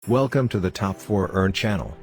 Welcome to the Top 4 Earn channel.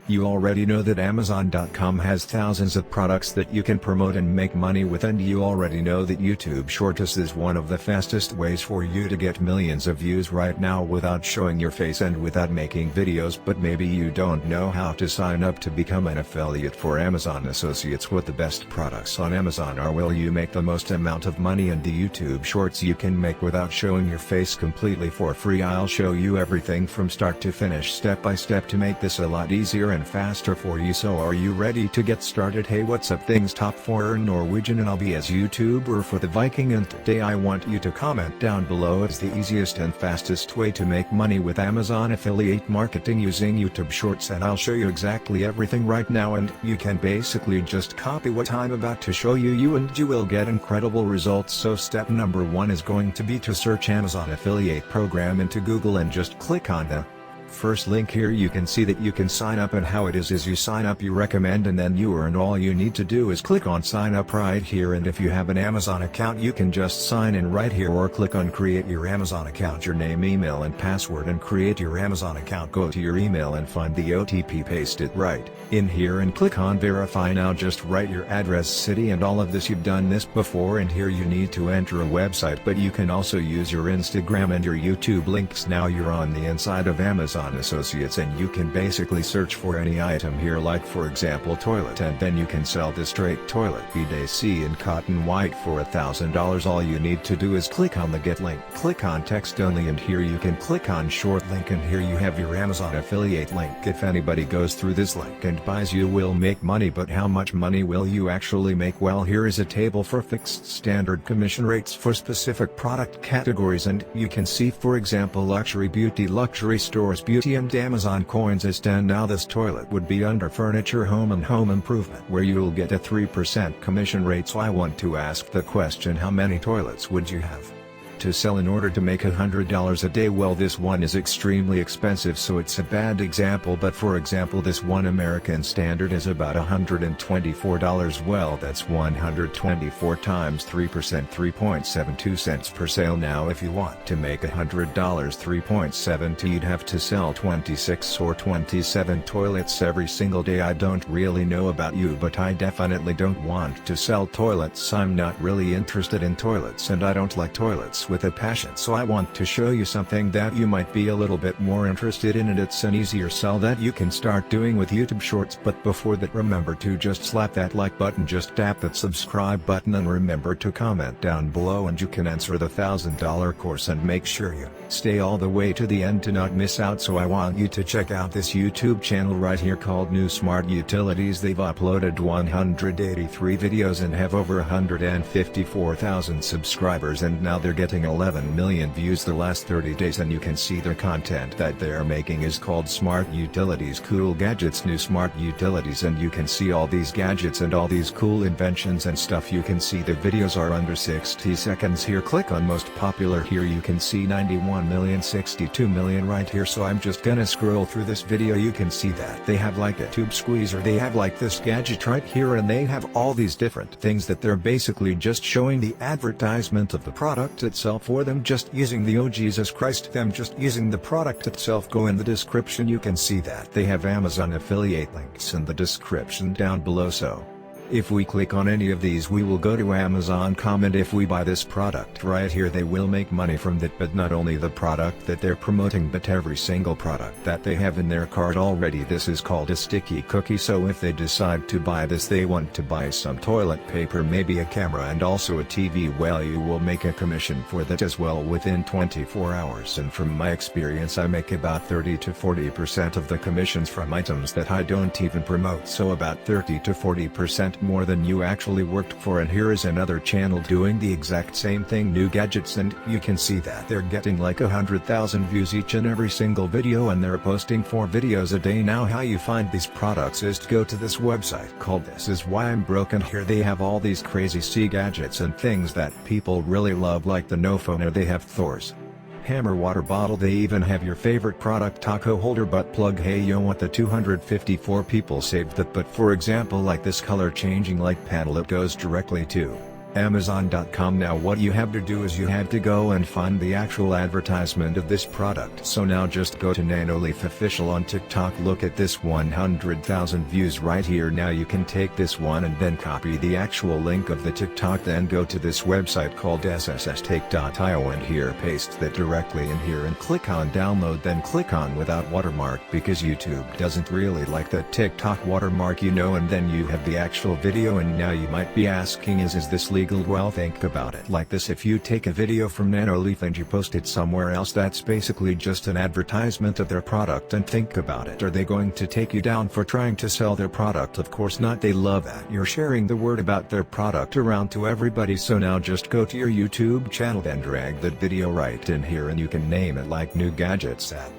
You already know that Amazon.com has thousands of products that you can promote and make money with, and you already know that YouTube Shorts is one of the fastest ways for you to get millions of views right now without showing your face and without making videos. But maybe you don't know how to sign up to become an affiliate for Amazon Associates. What the best products on Amazon are? Will you make the most amount of money in the YouTube Shorts you can make without showing your face completely for free? I'll show you everything from start to finish, step by step, to make this a lot easier and faster for you. So are you ready to get started? Hey, what's up things, Top 4 Norwegian and I'll be as YouTuber for the Viking, and today I want you to comment down below. It's the easiest and fastest way to make money with Amazon affiliate marketing using YouTube Shorts, and I'll show you exactly everything right now, and you can basically just copy what I'm about to show you and you will get incredible results. So step number 1 is going to be to search Amazon affiliate program into Google and just click on the first link here. You can see that you can sign up, and how it is you sign up, you recommend, and then you earn. All you need to do is click on sign up right here, and if you have an Amazon account you can just sign in right here, or click on create your Amazon account, your name, email and password, and create your Amazon account. Go to your email and find the OTP, paste it right in here and click on verify. Now just write your address, city, and all of this. You've done this before, and here you need to enter a website, but you can also use your Instagram and your YouTube links. Now you're on the inside of Amazon Associates, and you can basically search for any item here, like for example toilet, and then you can sell the straight toilet BDC in cotton white for $1,000. All you need to do is click on the get link, click on text only, and here you can click on short link, and here you have your Amazon affiliate link. If anybody goes through this link and buys, you will make money, but how much money will you actually make? Well, here is a table for fixed standard commission rates for specific product categories, and you can see, for example, luxury beauty, luxury stores, beauty and Amazon coins is 10. Now this toilet would be under furniture, home and home improvement, where you'll get a 3% commission rate. So I want to ask the question, how many toilets would you have to sell in order to make $100 a day? Well, this one is extremely expensive, so it's a bad example, but for example this one American standard is about $124. Well, that's 124 times 3%, 3.72 cents per sale. Now if you want to make $100, 3.70, you'd have to sell 26 or 27 toilets every single day. I don't really know about you, but I definitely don't want to sell toilets. I'm not really interested in toilets, and I don't like toilets with a passion. So I want to show you something that you might be a little bit more interested in, and it's an easier sell that you can start doing with YouTube Shorts. But before that, remember to just slap that like button, just tap that subscribe button, and remember to comment down below, and you can answer the $1,000 course, and make sure you stay all the way to the end to not miss out. So I want you to check out this YouTube channel right here called New Smart Utilities. They've uploaded 183 videos and have over 154,000 subscribers, and now they're getting 11 million views the last 30 days, and you can see their content that they're making is called Smart Utilities, Cool Gadgets, New Smart Utilities, and you can see all these gadgets and all these cool inventions and stuff. You can see the videos are under 60 seconds here. Click on most popular here, you can see 91 million, 62 million right here. So I'm just gonna scroll through this video. You can see that they have like a tube squeezer, they have like this gadget right here, and they have all these different things that they're basically just showing the advertisement of the product itself for them, just using the, oh Jesus Christ, them just using the product itself. Go in the description, you can see that they have Amazon affiliate links in the description down below. So if we click on any of these, we will go to Amazon.com, and if we buy this product right here, they will make money from that. But not only the product that they're promoting, but every single product that they have in their cart already. This is called a sticky cookie. So if they decide to buy this, they want to buy some toilet paper, maybe a camera, and also a TV, well, you will make a commission for that as well within 24 hours. And from my experience, I make about 30 to 40% of the commissions from items that I don't even promote. So about 30 to 40% more than you actually worked for. And here is another channel doing the exact same thing, New Gadgets, and you can see that they're getting like 100,000 views each and every single video, and they're posting 4 videos a day. Now how you find these products is to go to this website called This Is Why I'm Broke, and here they have all these crazy gadgets and things that people really love, like the No Phone, or they have Thor's hammer water bottle. They even have your favorite product, taco holder butt plug. Hey, you want the 254 people saved that. But for example, like this color changing light panel, it goes directly to Amazon.com. Now what you have to do is you have to go and find the actual advertisement of this product. So now just go to Nanoleaf Official on TikTok. Look at this 100,000 views right here. Now you can take this one and then copy the actual link of the TikTok, then go to this website called sstake.io and here paste that directly in here and click on download, then click on without watermark because YouTube doesn't really like that TikTok watermark, and then you have the actual video. And now you might be asking, is this legal? Well, think about it like this: if you take a video from Nanoleaf and you post it somewhere else, that's basically just an advertisement of their product. And think about it, are they going to take you down for trying to sell their product? Of course not. They love that you're sharing the word about their product around to everybody. So now just go to your YouTube channel, then drag that video right in here and you can name it like New Gadgets at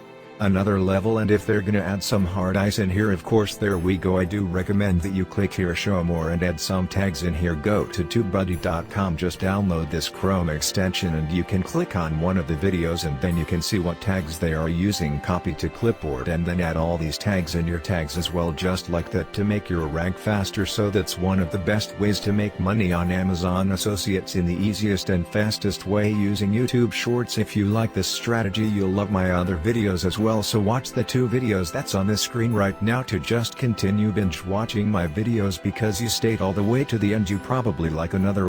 Another Level. And if they're gonna add some hard eyes in here, of course there we go. I do recommend that you click here show more and add some tags in here. Go to TheProdigy.com, just download this Chrome extension and you can click on one of the videos and then you can see what tags they are using. Copy to clipboard and then add all these tags in your tags as well, just like that, to make your rank faster. So that's one of the best ways to make money on Amazon Associates in the easiest and fastest way, using YouTube Shorts. If you like this strategy, you'll love my other videos as well. So watch the 2 videos that's on the screen right now to just continue binge watching my videos, because you stayed all the way to the end. You probably like another